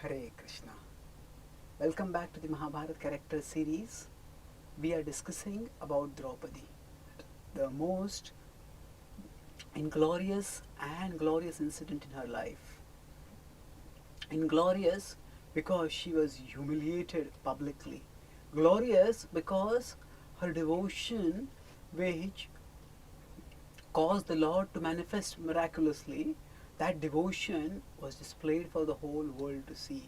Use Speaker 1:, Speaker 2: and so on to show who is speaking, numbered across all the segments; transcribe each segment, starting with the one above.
Speaker 1: Hare Krishna. Welcome back to the Mahabharata character series. We are discussing about Draupadi, the most inglorious and glorious incident in her life. Inglorious because she was humiliated publicly. Glorious because her devotion, which caused the Lord to manifest miraculously, that devotion was displayed for the whole world to see.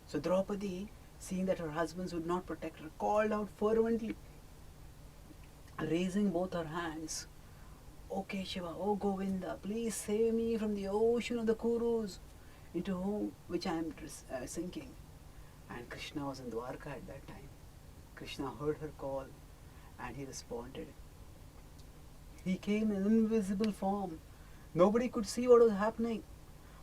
Speaker 1: So Draupadi, seeing that her husbands would not protect her, called out fervently, raising both her hands, "O Keshava, O Govinda, please save me from the ocean of the Kurus, into whom which I am sinking." And Krishna was in Dwarka at that time. Krishna heard her call and he responded. He came in invisible form. Nobody could see what was happening,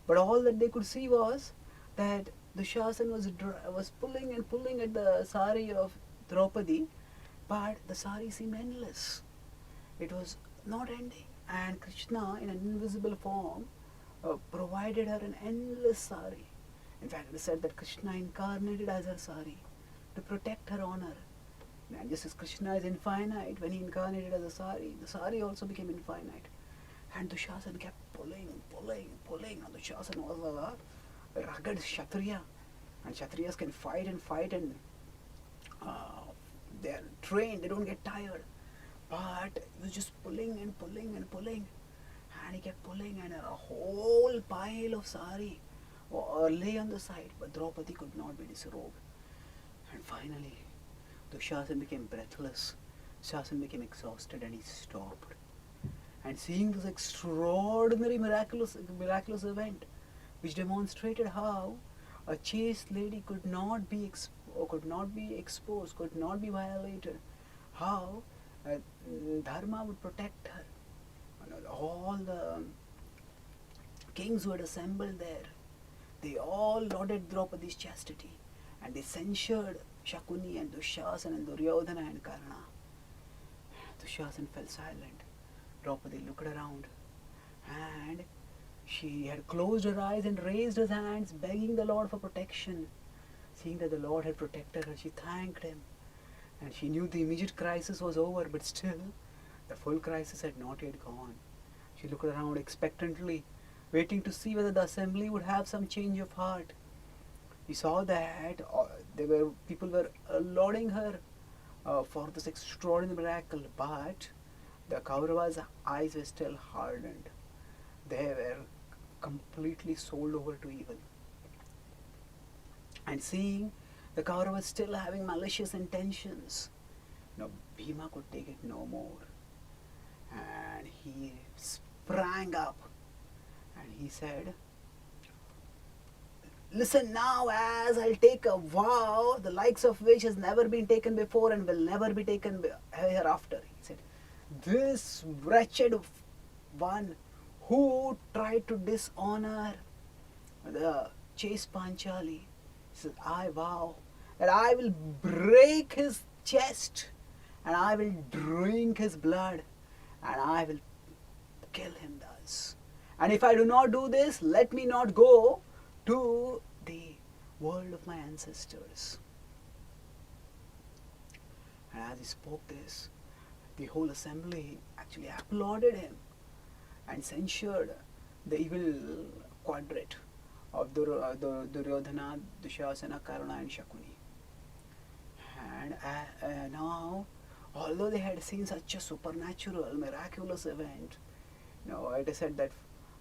Speaker 1: but all that they could see was that Dushasana was pulling and pulling at the sari of Draupadi, but the sari seemed endless. It was not ending, and Krishna, in an invisible form, provided her an endless sari. In fact, it is said that Krishna incarnated as her sari to protect her honor. And just as Krishna is infinite, when he incarnated as a sari, the sari also became infinite. And Dushasana kept pulling. And Dushasana was a rugged Kshatriya. And Kshatriyas can fight, and they are trained, they don't get tired. But he was just pulling. And he kept pulling, and a whole pile of sari lay on the side. But Draupadi could not be disrobed. And finally, Dushasana became breathless. Dushasana became exhausted, and he stopped. And seeing this extraordinary miraculous event, which demonstrated how a chaste lady could not be exposed, could not be violated, how Dharma would protect her. All the kings who had assembled there, they all lauded Draupadi's chastity, and they censured Shakuni and Dushasana and Duryodhana and Karna. Dushasana fell silent. Draupadi looked around, and she had closed her eyes and raised her hands, begging the Lord for protection. Seeing that the Lord had protected her, she thanked him, and she knew the immediate crisis was over, but still, the full crisis had not yet gone. She looked around expectantly, waiting to see whether the assembly would have some change of heart. She saw that people were lauding her for this extraordinary miracle, but the Kauravas' eyes were still hardened. They were completely sold over to evil. And seeing the Kauravas still having malicious intentions, Bhima could take it no more. And he sprang up and he said, "Listen now, as I'll take a vow, the likes of which has never been taken before and will never be taken hereafter." He said, "This wretched one who tried to dishonor the chaste Panchali," he said, "I vow that I will break his chest and I will drink his blood and I will kill him thus. And if I do not do this, let me not go to the world of my ancestors." And as he spoke this, the whole assembly actually applauded him and censured the evil quadrate of Duryodhana, Dushasana, Karna and Shakuni. And now, although they had seen such a supernatural, miraculous event, it is said that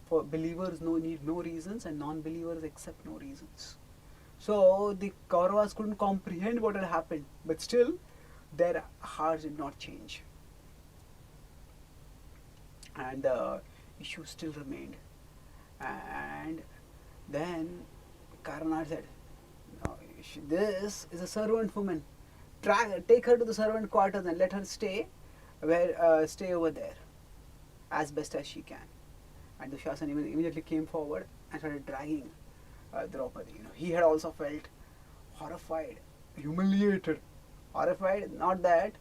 Speaker 1: for believers need no reasons and non-believers accept no reasons. So the Kauravas couldn't comprehend what had happened, but still their hearts did not change. And the issue still remained. And then Karna said, "No, this is a servant woman. Take her to the servant quarters and let her stay over there as best as she can." And Dushasana immediately came forward and started dragging Draupadi. He had also felt horrified, humiliated. Horrified, not that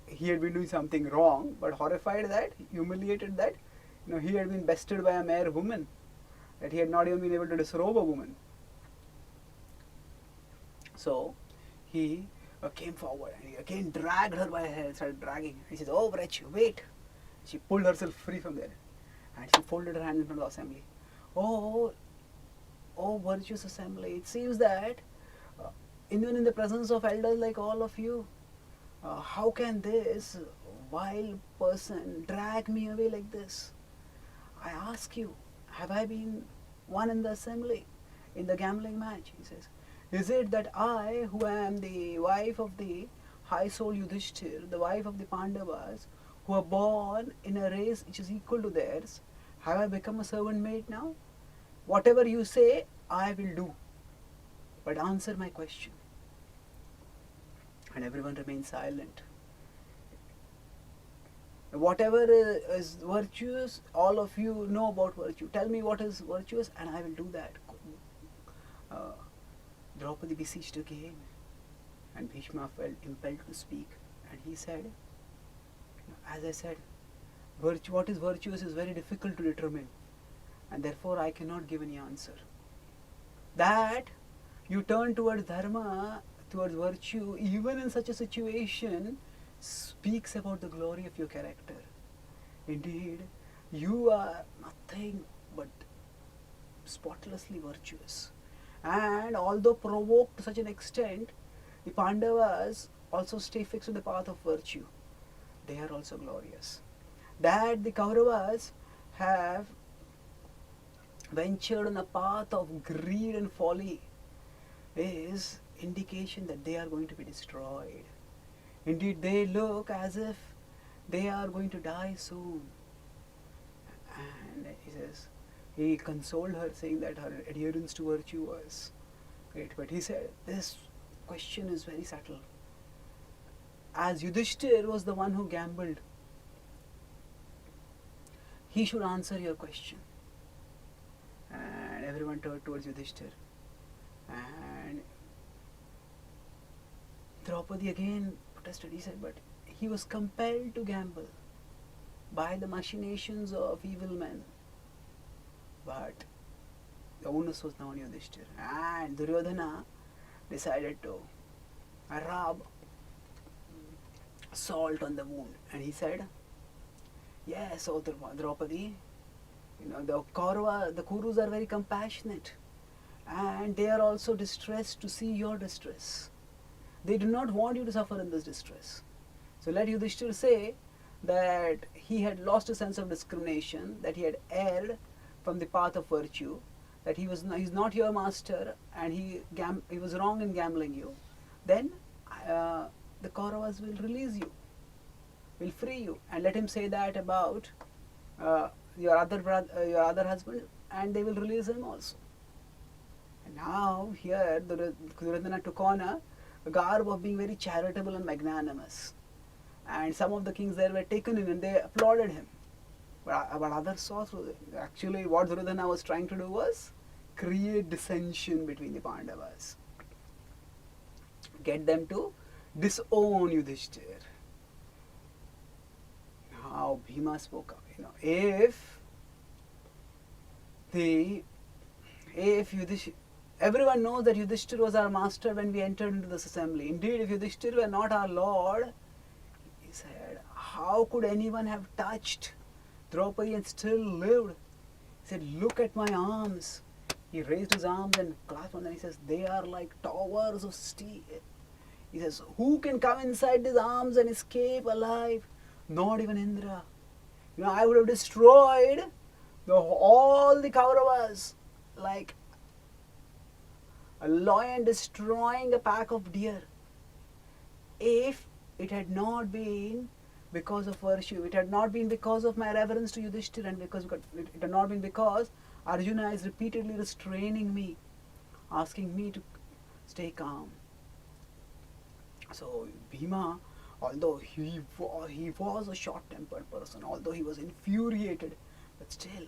Speaker 1: he had been doing something wrong, but horrified that, humiliated that, he had been bested by a mere woman, that he had not even been able to disrobe a woman. So he came forward and he again dragged her by her hair, started dragging. He says, "Oh, wretch, wait." She pulled herself free from there and she folded her hands in front of the assembly. Oh, oh, virtuous assembly, it seems that even in the presence of elders like all of you, how can this vile person drag me away like this? I ask you, have I been one in the assembly, in the gambling match? He says, is it that I, who am the wife of the high soul Yudhishthir, the wife of the Pandavas, who are born in a race which is equal to theirs, have I become a servant maid now? Whatever you say, I will do. But answer my question. And everyone remains silent. Whatever is virtuous, all of you know about virtue. Tell me what is virtuous and I will do that. Draupadi beseeched again and Bhishma felt impelled to speak. And he said, as I said, virtue, what is virtuous is very difficult to determine. And therefore I cannot give any answer. That you turn towards dharma, towards virtue, even in such a situation, speaks about the glory of your character. Indeed, you are nothing but spotlessly virtuous. And although provoked to such an extent, the Pandavas also stay fixed on the path of virtue. They are also glorious. That the Kauravas have ventured on a path of greed and folly is indication that they are going to be destroyed. Indeed, they look as if they are going to die soon. And he says, he consoled her saying that her adherence to virtue was great. But he said, this question is very subtle. As Yudhishthir was the one who gambled, he should answer your question. And everyone turned towards Yudhishthir. And Draupadi again protested. He said, but he was compelled to gamble by the machinations of evil men. But the onus was now on Yudhishthir. And Duryodhana decided to rub salt on the wound. And he said, yes, O Draupadi, the Kaurava, the Kurus are very compassionate. And they are also distressed to see your distress. They do not want you to suffer in this distress. So let Yudhishthir say that he had lost a sense of discrimination, that he had erred from the path of virtue, that he is not your master and he was wrong in gambling you. Then the Kauravas will release you, will free you, and let him say that about your other husband, and they will release him also. And now here Duryodhana took on a garb of being very charitable and magnanimous, and some of the kings there were taken in and they applauded him. But others saw through it. Actually, what Duryodhana was trying to do was create dissension between the Pandavas, get them to disown Yudhishthir. Now Bhima spoke up. If Yudhishthir, everyone knows that Yudhishthir was our master when we entered into this assembly. Indeed, if Yudhishthir were not our lord, he said, how could anyone have touched Draupadi and still lived? He said, look at my arms. He raised his arms and clasped them, and he says, they are like towers of steel. He says, who can come inside these arms and escape alive? Not even Indra. I would have destroyed all the Kauravas like a lion destroying a pack of deer. If it had not been because of virtue, it had not been because of my reverence to Yudhishthir, and because it had not been because Arjuna is repeatedly restraining me, asking me to stay calm. So Bhima, although he was a short-tempered person, although he was infuriated, but still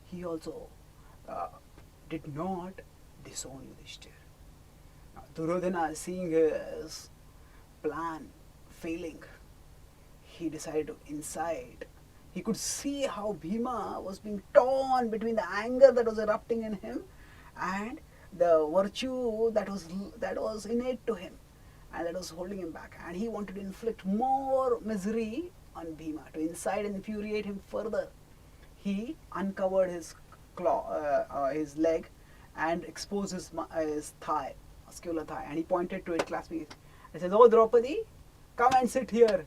Speaker 1: he also did not disown Yudhishthir. Now, Duryodhana, seeing his plan failing, he decided to incite. He could see how Bhima was being torn between the anger that was erupting in him and the virtue that was innate to him, and that was holding him back. And he wanted to inflict more misery on Bhima to incite and infuriate him further. He uncovered his his leg, and exposed his thigh, muscular thigh, and he pointed to it, clasping it. He says, "Oh Draupadi, come and sit here.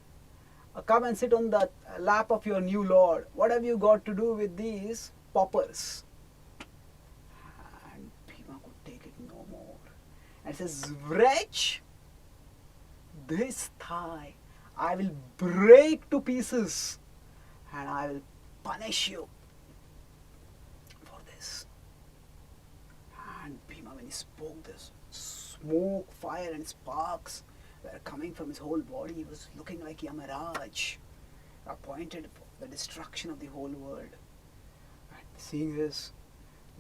Speaker 1: Come and sit on the lap of your new lord. What have you got to do with these paupers?" And Bhima could take it no more. And says, "Wretch, this thigh I will break to pieces, and I will punish you for this." And Bhima, when he spoke this, smoke, fire and sparks were coming from his whole body. He was looking like Yamaraj, appointed for the destruction of the whole world. And seeing this,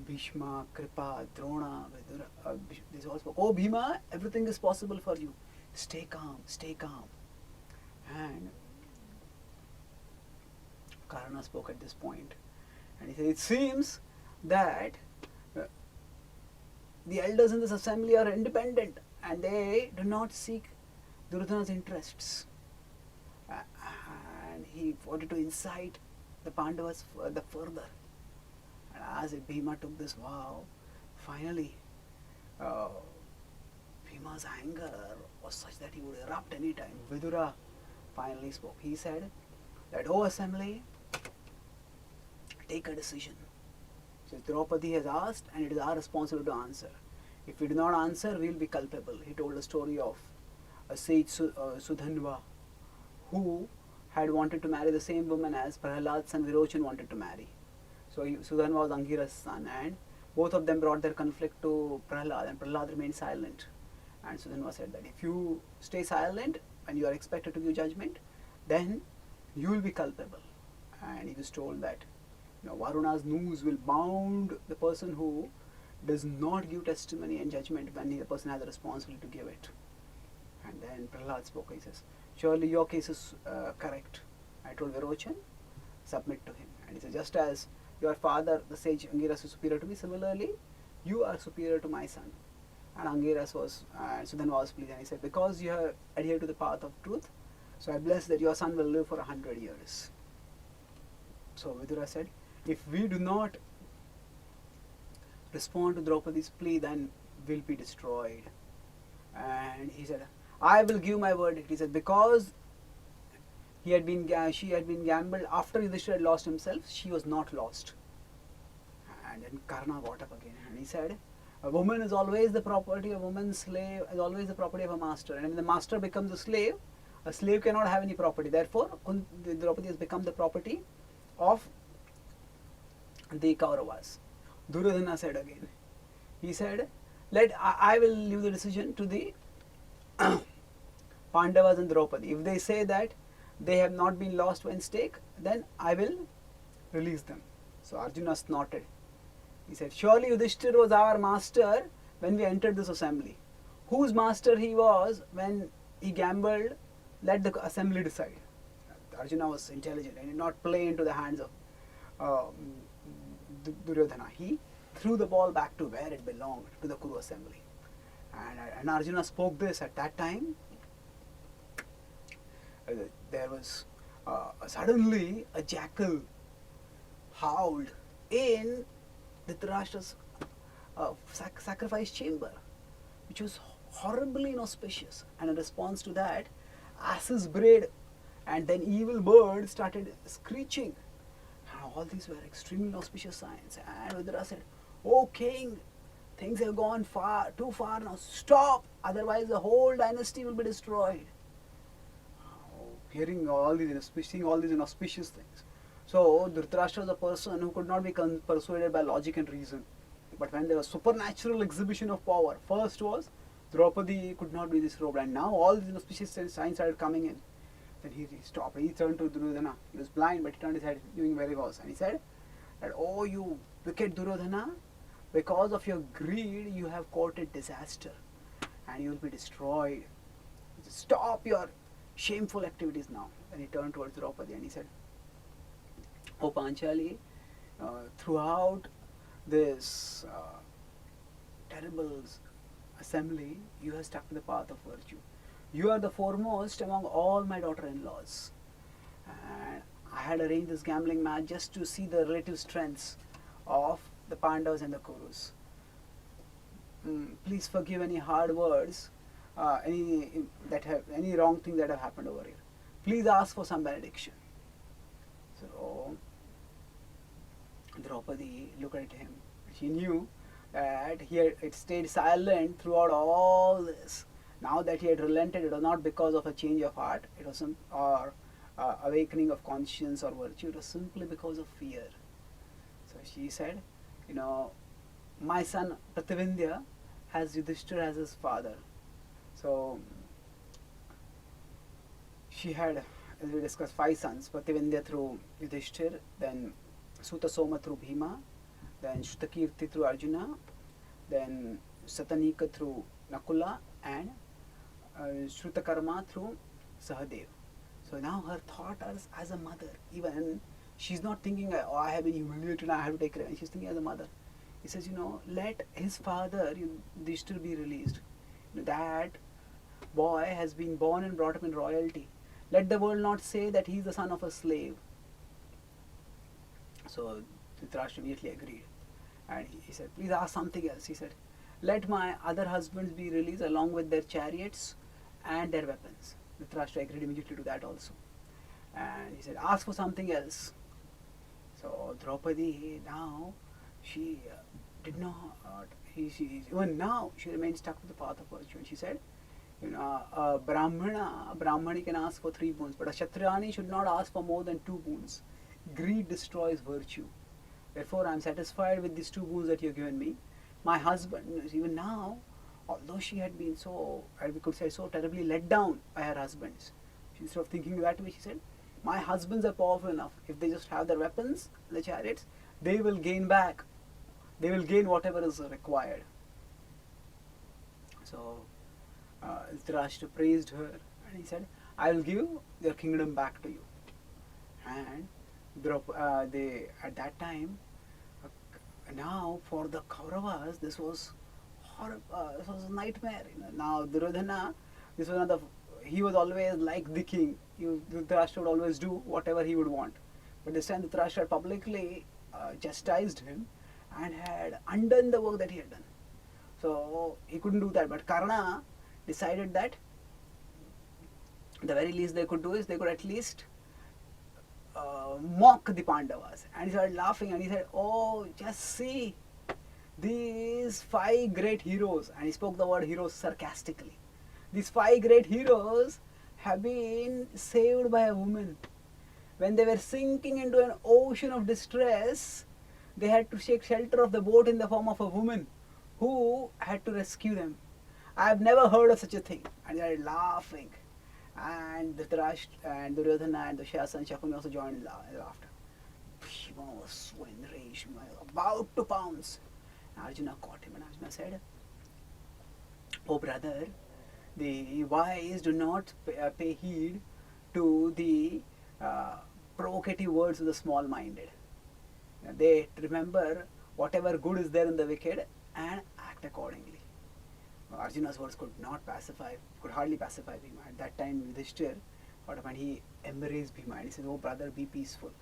Speaker 1: Bhishma, Kripa, Drona, Vidura, they all spoke, "Oh Bhima, everything is possible for you. Stay calm, stay calm." And Karna spoke at this point, and he said, "It seems that the elders in this assembly are independent, and they do not seek Duryodhana's interests." And he wanted to incite the Pandavas the further. And as Bhima took this vow, finally Bhima's anger was such that he would erupt any time. Vidura finally spoke. He said that, "O assembly, take a decision. Since Draupadi has asked, and it is our responsibility to answer. If we do not answer, we will be culpable." He told a story of a sage Sudhanva, who had wanted to marry the same woman as Prahlad's son Virochan wanted to marry. So Sudhanva was Angira's son, and both of them brought their conflict to Prahlad, and Prahlad remained silent. And Sudhanva said that if you stay silent and you are expected to give judgment, then you will be culpable. And he was told that Varuna's noose will bound the person who does not give testimony and judgment when the person has a responsibility to give it. And then Prahlad spoke. He says, "Surely your case is correct." I told Virochan, "Submit to him." And he said, "Just as your father, the sage Angiras, is superior to me, similarly, you are superior to my son." And Angiras was, Sudhanva was pleased, and he said, "Because you have adhered to the path of truth, so I bless that your son will live for 100 years. So Vidura said, "If we do not respond to Draupadi's plea, then we'll be destroyed." And he said, "I will give my verdict." He said, because she had been gambled after Yudhishthira had lost himself, she was not lost. And then Karna got up again, and he said, "A woman is always the property, a woman's slave is always the property of a master. And when the master becomes a slave cannot have any property. Therefore, Draupadi has become the property of the Kauravas." Duryodhana said again, he said, I will leave the decision to the Pandavas and Draupadi. If they say that they have not been lost when stake, then I will release them." So Arjuna snorted. He said, "Surely Yudhishthira was our master when we entered this assembly. Whose master he was when he gambled, let the assembly decide." Arjuna was intelligent and did not play into the hands of Duryodhana. He threw the ball back to where it belonged, to the Kuru assembly. And Arjuna spoke this at that time. There was suddenly a jackal howled in Dhritarashtra's sacrifice chamber, which was horribly inauspicious. And in response to that, asses brayed, and then evil birds started screeching. And all these were extremely inauspicious signs. And Vidura said, "O king, things have gone too far now. Stop, otherwise the whole dynasty will be destroyed." Hearing all these inauspicious things. So Dhritarashtra was a person who could not be persuaded by logic and reason. But when there was supernatural exhibition of power, first was Draupadi could not be disrobed, and now all these inauspicious signs started coming in. Then he stopped. He turned to Duryodhana. He was blind, but he turned his head, knowing where he was, and he said that, "Oh, you wicked Duryodhana, because of your greed, you have courted disaster, and you will be destroyed. Stop your shameful activities now." Then he turned towards Draupadi and he said, "Oh Panchali, throughout this terrible assembly, you have stuck to the path of virtue. You are the foremost among all my daughter-in-laws. And I had arranged this gambling match just to see the relative strengths of the Pandavas and the Kurus. Please forgive any hard words, any wrong things that have happened over here. Please ask for some benediction. So Draupadi looked at him. She knew that he had stayed silent throughout all this. Now that he had relented, it was not because of a change of heart, it was awakening of conscience or virtue. It was simply because of fear. So she said, my son Prativindya has Yudhishthira as his father. So she had, as we discussed, 5 sons. Prativindya through Yudhishthira, then Sutasoma through Bhima, then Shrutakirti through Arjuna, then Satanika through Nakula, and Shrutakarma through Sahadev. So now her thought is as a mother. Even she's not thinking, oh, I have been humiliated, I have to take revenge. She's thinking as a mother. He says, let his father Yudhishthira be released. That boy has been born and brought up in royalty. Let the world not say that he is the son of a slave. So Dhritarashtra immediately agreed. And he said, please ask something else. He said, let my other husbands be released along with their chariots and their weapons. Dhritarashtra agreed immediately to that also. And he said, ask for something else. So Draupadi, now, she did not, even now, she remained stuck to the path of virtue. And she said, a Brahmani can ask for 3 boons, but a Kshatriyani should not ask for more than 2 boons. Greed destroys virtue. Therefore, I am satisfied with these 2 boons that you have given me. My husband, even now, although she had been so, we could say, so terribly let down by her husbands, instead of thinking that way, she said, my husbands are powerful enough. If they just have their weapons, the chariots, they will gain back. They will gain whatever is required. So Dhritarashtra praised her, and he said, I will give your kingdom back to you. And at that time, now for the Kauravas, this was horrible. This was a nightmare. Now Duryodhana, this was another. He was always like the king. Dhritarashtra would always do whatever he would want. But this time Dhritarashtra had publicly chastised him and had undone the work that he had done. So he couldn't do that. But Karna decided that the very least they could do is they could at least mock the Pandavas. And he started laughing and he said, oh, just see these 5 great heroes. And he spoke the word heroes sarcastically. These 5 great heroes have been saved by a woman. When they were sinking into an ocean of distress, they had to take shelter of the boat in the form of a woman who had to rescue them. I have never heard of such a thing. And they started laughing. And Dhritarashtra and Duryodhana and Dushasana and Shakuni also joined in laughter. Bhima was so enraged, about to pounce. And Arjuna caught him and Arjuna said, oh brother, the wise do not pay heed to the provocative words of the small-minded. They remember whatever good is there in the wicked and act accordingly. Arjuna's words could hardly pacify Bhima. At that time, Yudhishthira, he embraced Bhima and he said, oh brother, be peaceful.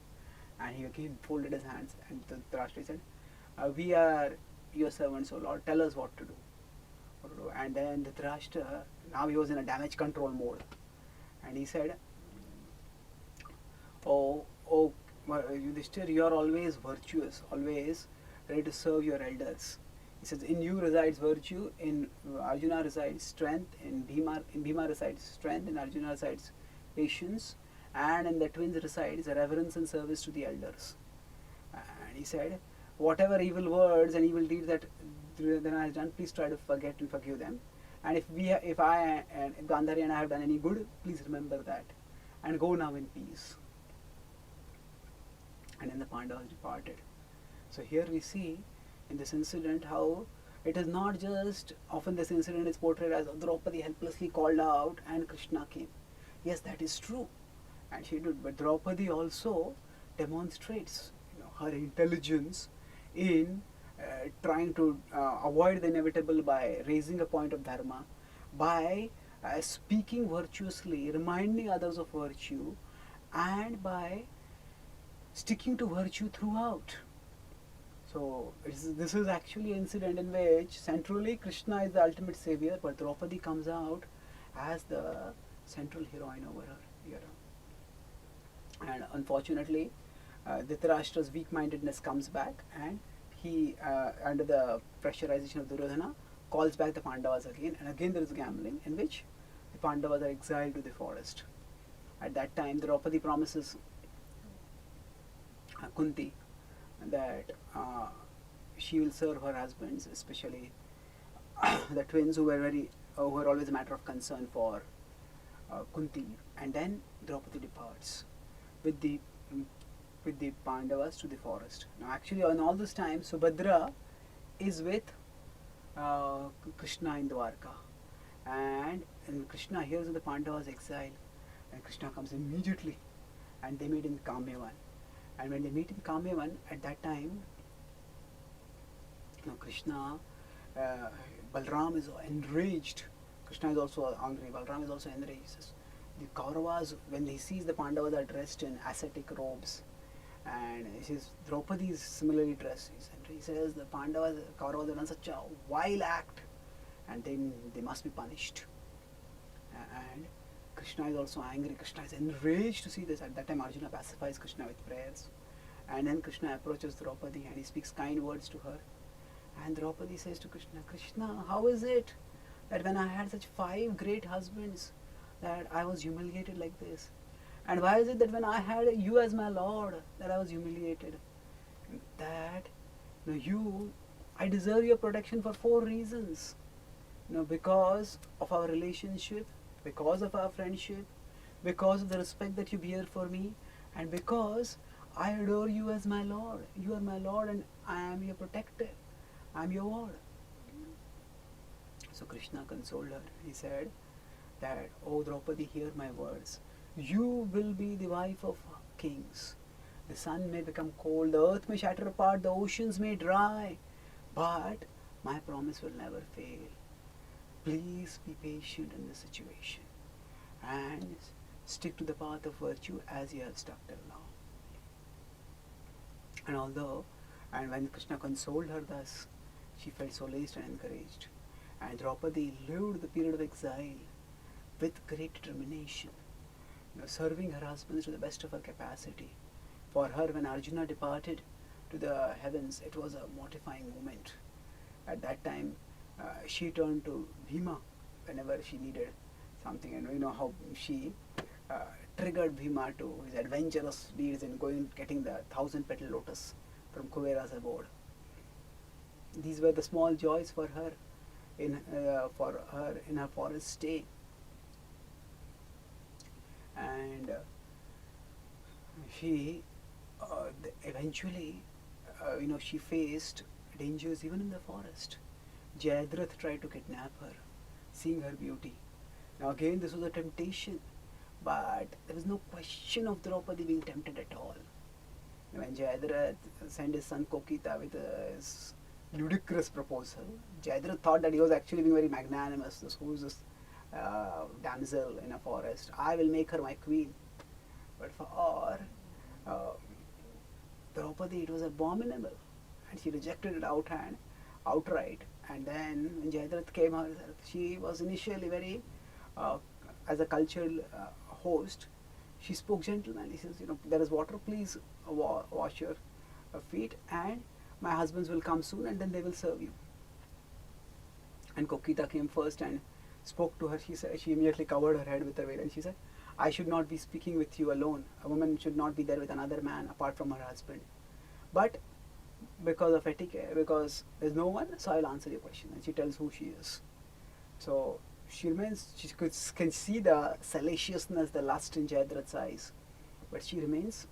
Speaker 1: And he again folded his hands and Dhritarashtra said, we are your servants, O Lord, tell us what to do. And then Dhritarashtra, now he was in a damage control mode. And he said, oh Yudhishthira, you are always virtuous, always ready to serve your elders. He says, in you resides virtue, in Arjuna resides strength, in Bhima resides strength, in Arjuna resides patience, and in the twins resides reverence and service to the elders. And he said, whatever evil words and evil deeds that Duryodhana has done, please try to forget and forgive them. And if Gandhari and I have done any good, please remember that. And go now in peace. And then the Pandavas departed. So here we see in this incident how it is not just, often this incident is portrayed as Draupadi helplessly called out and Krishna came. Yes, that is true. And she did. But Draupadi also demonstrates her intelligence in trying to avoid the inevitable by raising a point of dharma, by speaking virtuously, reminding others of virtue, and by sticking to virtue throughout. So this is actually an incident in which centrally Krishna is the ultimate savior, but Draupadi comes out as the central heroine over her. And unfortunately, Dhritarashtra's weak-mindedness comes back, and he, under the pressurization of Duryodhana, calls back the Pandavas again, and again there is gambling in which the Pandavas are exiled to the forest. At that time, Draupadi promises Kunti that she will serve her husbands, especially the twins who were always a matter of concern for Kunti, and then Draupadi departs with the Pandavas to the forest. Now, actually, on all this time, Subhadra is with Krishna in Dwarka, and Krishna hears of the Pandavas' exile, and Krishna comes immediately, and they meet in Kamyavan. And when they meet in Kamyavan, at that time, Krishna, Balram is enraged. Krishna is also angry. Balram is also enraged. He says, the Kauravas, when he sees the Pandavas are dressed in ascetic robes, and he says Draupadi is similarly dressed, he says the Kauravas have done such a vile act, and they must be punished. And Krishna is also angry. Krishna is enraged to see this. At that time, Arjuna pacifies Krishna with prayers, and then Krishna approaches Draupadi and he speaks kind words to her. And Draupadi says to Krishna, Krishna, how is it that when I had such 5 great husbands, that I was humiliated like this? And why is it that when I had you as my Lord, that I was humiliated? That I deserve your protection for 4 reasons. Because of our relationship, because of our friendship, because of the respect that you bear for me, and because I adore you as my Lord. You are my Lord and I am your protector. I am your ward. So Krishna consoled her. He said that, oh Draupadi, hear my words. You will be the wife of kings. The sun may become cold, the earth may shatter apart, the oceans may dry, but my promise will never fail. Please be patient in this situation and stick to the path of virtue as you have stuck till now. And when Krishna consoled her thus, she felt solaced and encouraged. And Draupadi lived the period of exile with great determination, serving her husbands to the best of her capacity. For her, when Arjuna departed to the heavens, it was a mortifying moment. At that time, she turned to Bhima whenever she needed something, and you know how she triggered Bhima to his adventurous deeds in getting the 1,000-petal lotus from Kuvera's abode. These were the small joys for her in her forest stay, and she eventually, she faced dangers even in the forest. Jayadratha tried to kidnap her, seeing her beauty. Now again, this was a temptation, but there was no question of Draupadi being tempted at all. When Jayadratha sent his son Kokita with his ludicrous proposal, Jayadratha thought that he was actually being very magnanimous. Who is this damsel in a forest? I will make her my queen. But for Draupadi, it was abominable, and she rejected it outright. And then when Jayadratha came out, she was initially very, as a cultural host, she spoke gentlemanly. She says, there is water, please wash your feet, and my husbands will come soon, and then they will serve you. And Kokita came first and spoke to her. She immediately covered her head with her veil, and she said, I should not be speaking with you alone. A woman should not be there with another man apart from her husband. But because of etiquette, because there's no one, so I'll answer your question. And she tells who she is. So she can see the salaciousness, the lust in Jayadratha's eyes, but she remains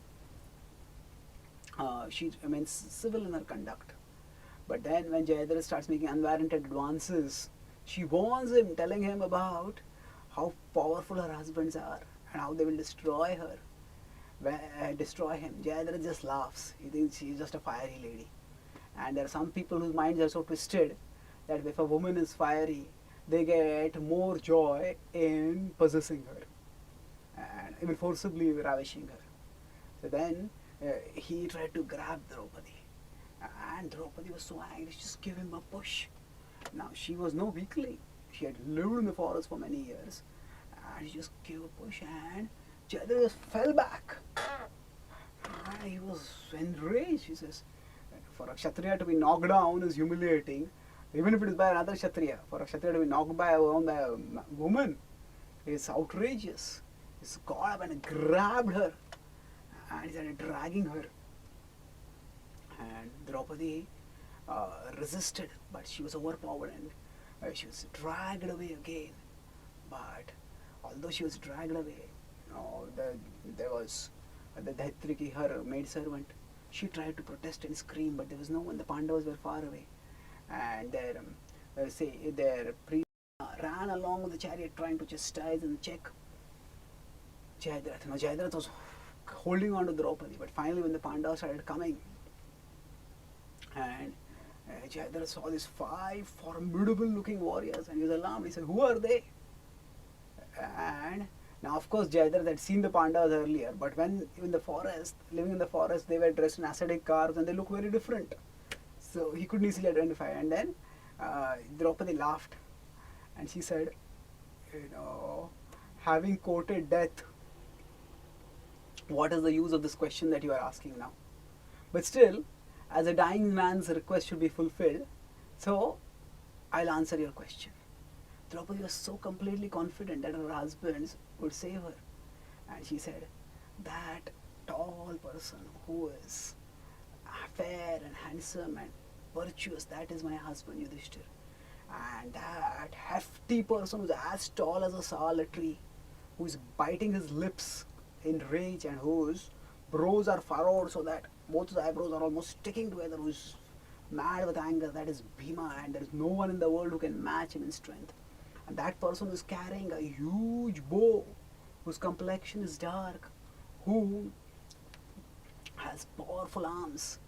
Speaker 1: civil in her conduct. But then when Jayadratha starts making unwarranted advances, she warns him, telling him about how powerful her husbands are and how they will destroy him. Jayadratha just laughs. He thinks she's just a fiery lady. And there are some people whose minds are so twisted that if a woman is fiery, they get more joy in possessing her and even forcibly ravishing her. So then he tried to grab Draupadi, and Draupadi was so angry, she just gave him a push. Now she was no weakling, she had lived in the forest for many years, and she just gave a push, and Jayadratha just fell back. And he was enraged. He says, for a Kshatriya to be knocked down is humiliating, even if it is by another Kshatriya. For a Kshatriya to be knocked by a woman is outrageous. He's got up and grabbed her, and he started dragging her. And Draupadi resisted, but she was overpowered, and she was dragged away again. But although she was dragged away, there was the Dhaitriki, her maidservant. She tried to protest and scream, but there was no one. The Pandavas were far away, and their priest ran along with the chariot trying to chastise and check Jayadratha. Now Jayadratha was holding on to Draupadi, but finally when the Pandavas started coming, and Jayadratha saw these 5 formidable looking warriors, and he was alarmed. He said, "Who are they?" And now, of course, Jayadratha had seen the Pandavas earlier, but when in the forest, living in the forest, they were dressed in ascetic garbs and they looked very different. So he couldn't easily identify. And then Draupadi laughed, and she said, having courted death, what is the use of this question that you are asking now? But still, as a dying man's request should be fulfilled, so I'll answer your question. Draupadi was so completely confident that her husband would save her. And she said, that tall person who is fair and handsome and virtuous, that is my husband Yudhishthir. And that hefty person who's as tall as a sala tree, who's biting his lips in rage and whose brows are furrowed so that both his eyebrows are almost sticking together, who's mad with anger, that is Bhima, and there is no one in the world who can match him in strength. And that person is carrying a huge bow, whose complexion is dark, who has powerful arms,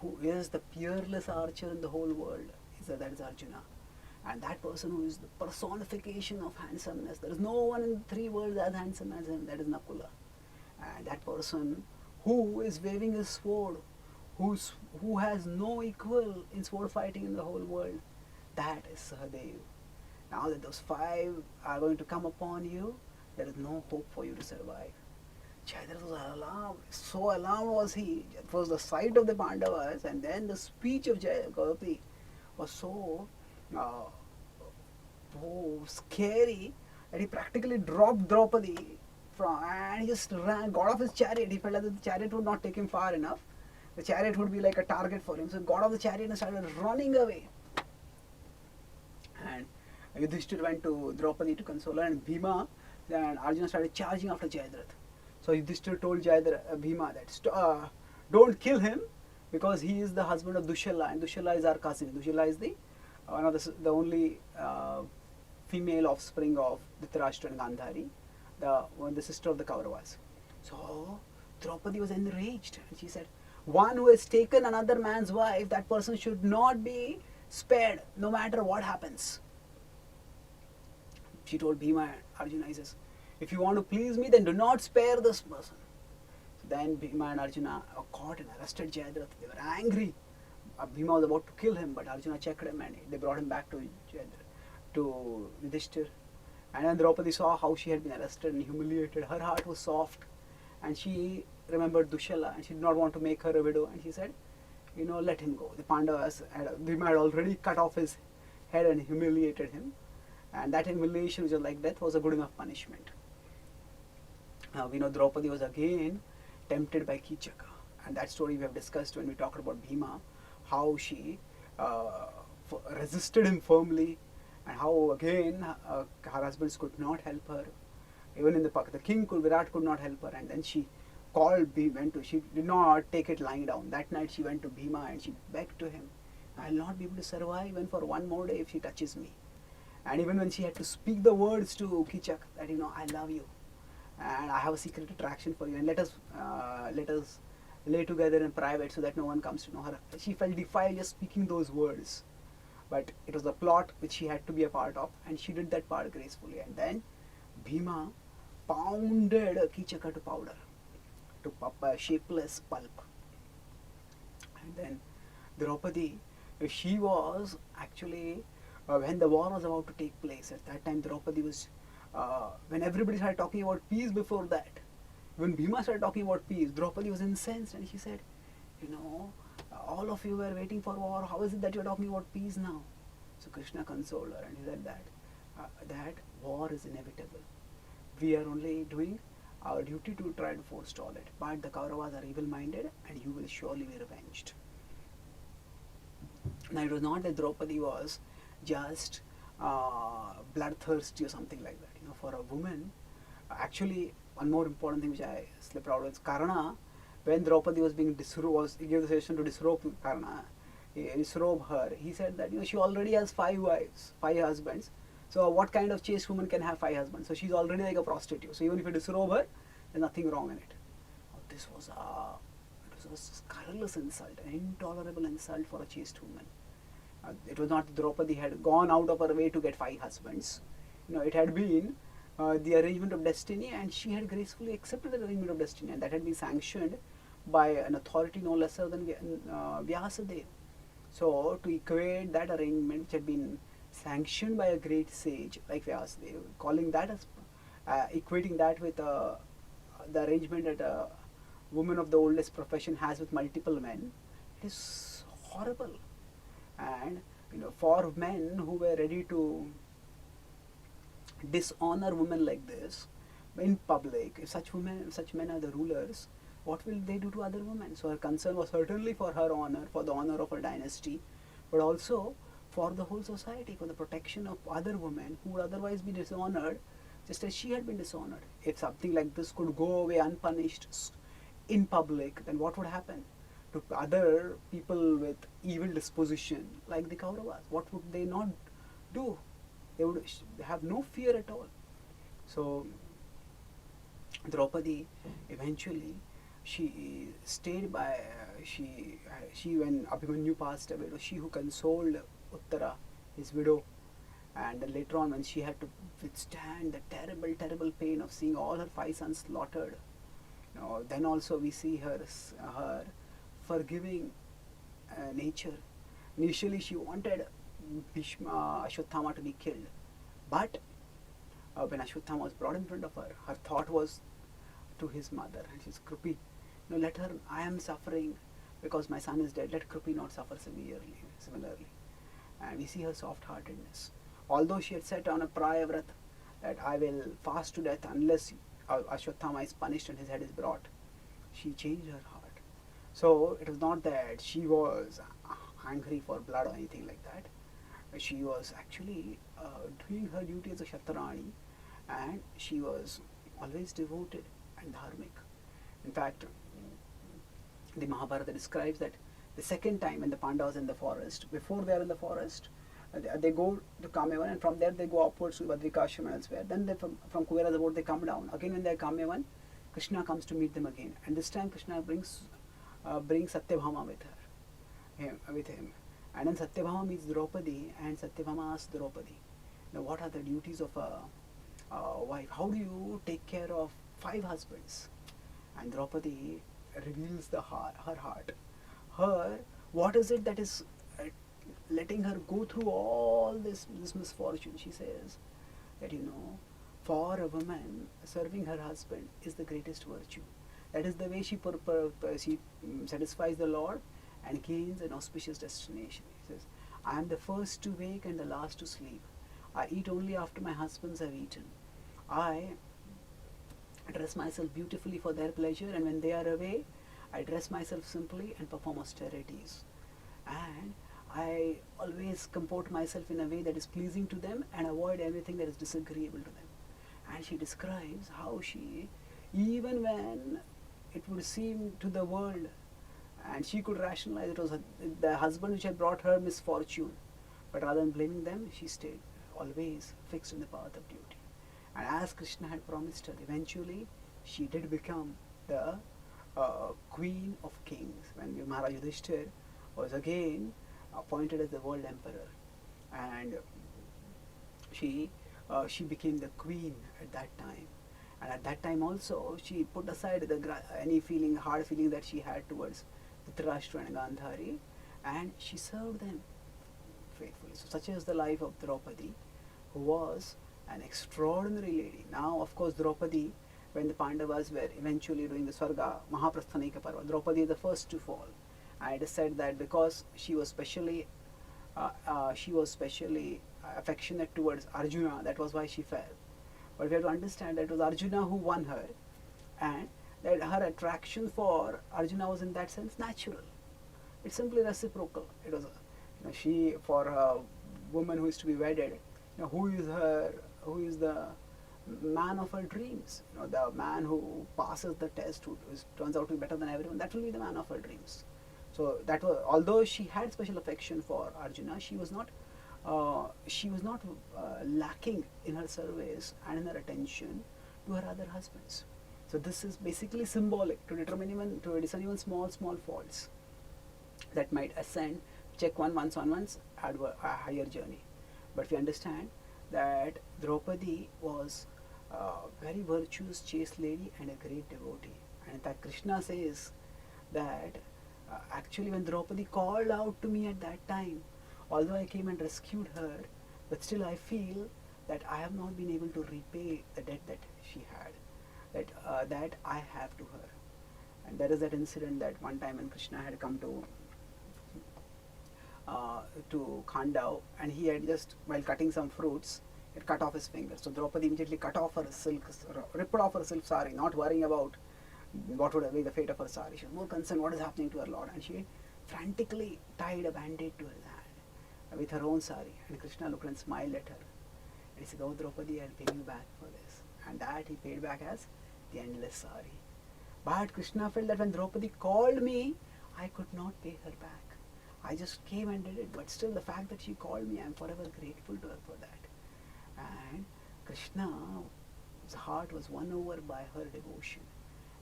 Speaker 1: who is the peerless archer in the whole world. That is Arjuna. And that person who is the personification of handsomeness. There is no one in the 3 worlds as handsome as him. That is Nakula. And that person who is waving his sword, who has no equal in sword fighting in the whole world, that is Sahadev. Now that those 5 are going to come upon you, there is no hope for you to survive. Jayadratha was alarmed. So alarmed was he. It was the sight of the Pandavas, and then the speech of Gaurapi was so scary that he practically dropped Draupadi and he just got off his chariot. He felt that the chariot would not take him far enough. The chariot would be like a target for him. So he got off the chariot and started running away. And Yudhishthir went to Draupadi to console her, and Bhima and Arjuna started charging after Jayadratha. So Yudhishthir told Bhima that don't kill him, because he is the husband of Dushala, and Dushala is our cousin. Dushala is the only female offspring of Dhritarashtra and Gandhari, the sister of the Kauravas. So Draupadi was enraged, and she said, one who has taken another man's wife, that person should not be spared, no matter what happens. She told Bhima and Arjuna, he says, if you want to please me, then do not spare this person. So then Bhima and Arjuna caught and arrested Jayadratha. They were angry. Bhima was about to kill him, but Arjuna checked him and they brought him back to Yudhishthir. And then Draupadi saw how she had been arrested and humiliated. Her heart was soft, and she remembered Dushala, and she did not want to make her a widow, and she said, let him go. The Pandavas, Bhima had already cut off his head and humiliated him, and that humiliation, which was like death, was a good enough punishment. Now we know Draupadi was again tempted by Kichaka, and that story we have discussed when we talked about Bhima, how she resisted him firmly, and how again her husbands could not help her. Even in the king Virat could not help her, and then she called Bhima. She did not take it lying down. That night she went to Bhima and she begged to him, I will not be able to survive even for one more day if she touches me. And even when she had to speak the words to Kichak that I love you and I have a secret attraction for you, and let us lay together in private so that no one comes to know her. She felt defiled just speaking those words. But it was the plot which she had to be a part of, and she did that part gracefully. And then Bhima pounded Kichaka to powder, to a shapeless pulp. And then Draupadi, she was actually, when the war was about to take place, at that time Draupadi was, when everybody started talking about peace before that, when Bhima started talking about peace, Draupadi was incensed and she said, all of you were waiting for war, how is it that you are talking about peace now? So Krishna consoled her and he said that war is inevitable. We are only doing our duty to try to forestall it, but the Kauravas are evil-minded and you will surely be revenged. Now it was not that Draupadi was just bloodthirsty or something like that. For a woman, actually one more important thing which I slipped out was Karna. When Draupadi was being disrobed, he gave the suggestion to disrobe Karna, disrobe her. He said that she already has 5 wives, 5 husbands. So what kind of chaste woman can have 5 husbands? So she's already like a prostitute. So even if you disrobe her, there's nothing wrong in it. This was a scurrilous insult, an intolerable insult for a chaste woman. It was not that Draupadi had gone out of her way to get 5 husbands. It had been the arrangement of destiny, and she had gracefully accepted the arrangement of destiny, and that had been sanctioned by an authority no lesser than Vyasadeva. So to equate that arrangement, which had been sanctioned by a great sage like Vyasadeva, calling that as equating that with the arrangement that a woman of the oldest profession has with multiple men, it is horrible. And for men who were ready to dishonor women like this in public, if such men are the rulers, what will they do to other women? So her concern was certainly for her honor, for the honor of her dynasty, but also for the whole society, for the protection of other women who would otherwise be dishonored, just as she had been dishonored. If something like this could go away unpunished in public, then what would happen to other people with evil disposition like the Kauravas? What would they not do? They would have no fear at all. So Draupadi eventually, she stayed by, she when Abhimanyu passed away, it was she who consoled Uttara, his widow, and then later on when she had to withstand the terrible pain of seeing all her 5 sons slaughtered, then also we see her forgiving nature. Initially she wanted Ashwatthama to be killed, but when Ashwatthama was brought in front of her, her thought was to his mother, and she's Krupi, let her, I am suffering because my son is dead, let Krupi not suffer similarly. And we see her soft-heartedness. Although she had set on a Prayavrat that I will fast to death unless Ashwatthama is punished and his head is brought, she changed her heart. So it was not that she was angry for blood or anything like that. She was actually doing her duty as a Kshatrani, and she was always devoted and dharmic. In fact, the Mahabharata describes that the second time when the Pandavas in the forest, before they are in the forest, they go to Kamyavan, and from there they go upwards to Badrikashram and elsewhere. Then they, from Kuvera's abode they come down. Again when they are Kamyavan, Krishna comes to meet them again, and this time Krishna brings Satyabhama with him. And then Satyabhama meets Draupadi, and Satyabhama asks Draupadi, what are the duties of a wife? How do you take care of 5 husbands? And Draupadi reveals her heart. What is it that is letting her go through all this misfortune? She says that for a woman, serving her husband is the greatest virtue. That is the way she satisfies the Lord and gains an auspicious destination. He says, I am the first to wake and the last to sleep. I eat only after my husbands have eaten. I dress myself beautifully for their pleasure, and when they are away, I dress myself simply and perform austerities. And I always comport myself in a way that is pleasing to them and avoid everything that is disagreeable to them. And she describes how she, even when it would seem to the world, and she could rationalize it was the husband which had brought her misfortune, but rather than blaming them, she stayed always fixed in the path of duty. And as Krishna had promised her, eventually she did become the queen of kings, when Maharaj Yudhishthir was again appointed as the world emperor, and she became the queen at that time. And at that time also, she put aside any feeling, hard feeling that she had towards Dhritarashtra and Gandhari, and she served them faithfully. So such is the life of Draupadi, who was an extraordinary lady. Now, of course, Draupadi, when the Pandavas were eventually doing the Swarga, Mahaprasthanika Parva, Draupadi is the first to fall. And it is said that because she was specially affectionate towards Arjuna, that was why she fell. But we have to understand that it was Arjuna who won her, and that her attraction for Arjuna was in that sense natural. It's simply reciprocal. It was, she, for a woman who is to be wedded, who is the man of her dreams? The man who passes the test, who turns out to be better than everyone. That will be the man of her dreams. So that was, although she had special affection for Arjuna, she was not lacking in her service and in her attention to her other husbands. So this is basically symbolic to discern even small faults that might check one's higher journey. But we understand that Draupadi was a very virtuous, chaste lady and a great devotee. And in fact, Krishna says that actually when Draupadi called out to me at that time, although I came and rescued her, but still I feel that I have not been able to repay the debt that she had, that I have to her. And there is that incident that one time when Krishna had come to Pāṇḍava, and he had just, while cutting some fruits, had cut off his finger. So Draupadi immediately ripped off her silk sari, not worrying about what would be the fate of her sari. She was more concerned what is happening to her lord, and she frantically tied a band-aid to his hand with her own sari. And Krishna looked and smiled at her. And he said, "Oh Draupadi, I'll pay you back for this." And that he paid back as the endless sari. But Krishna felt that when Draupadi called me, I could not pay her back. I just came and did it, but still the fact that she called me, I am forever grateful to her for that. And Krishna's heart was won over by her devotion.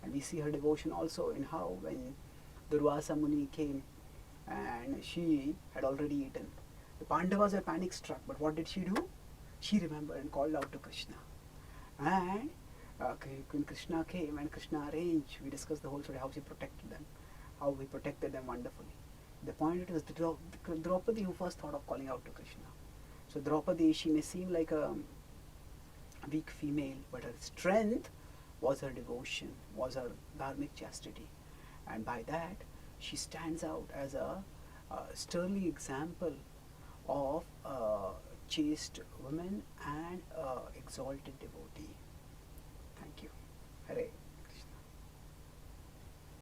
Speaker 1: And we see her devotion also in how when Durvasa Muni came and she had already eaten. The Pandavas were panic struck, but what did she do? She remembered and called out to Krishna. And when Krishna came and Krishna arranged, we discussed the whole story, how she protected them, how he protected them wonderfully. The point it was Draupadi who first thought of calling out to Krishna. So Draupadi, she may seem like a weak female, but her strength was her devotion, was her dharmic chastity. And by that, she stands out as a sterling example of a chaste woman and exalted devotee.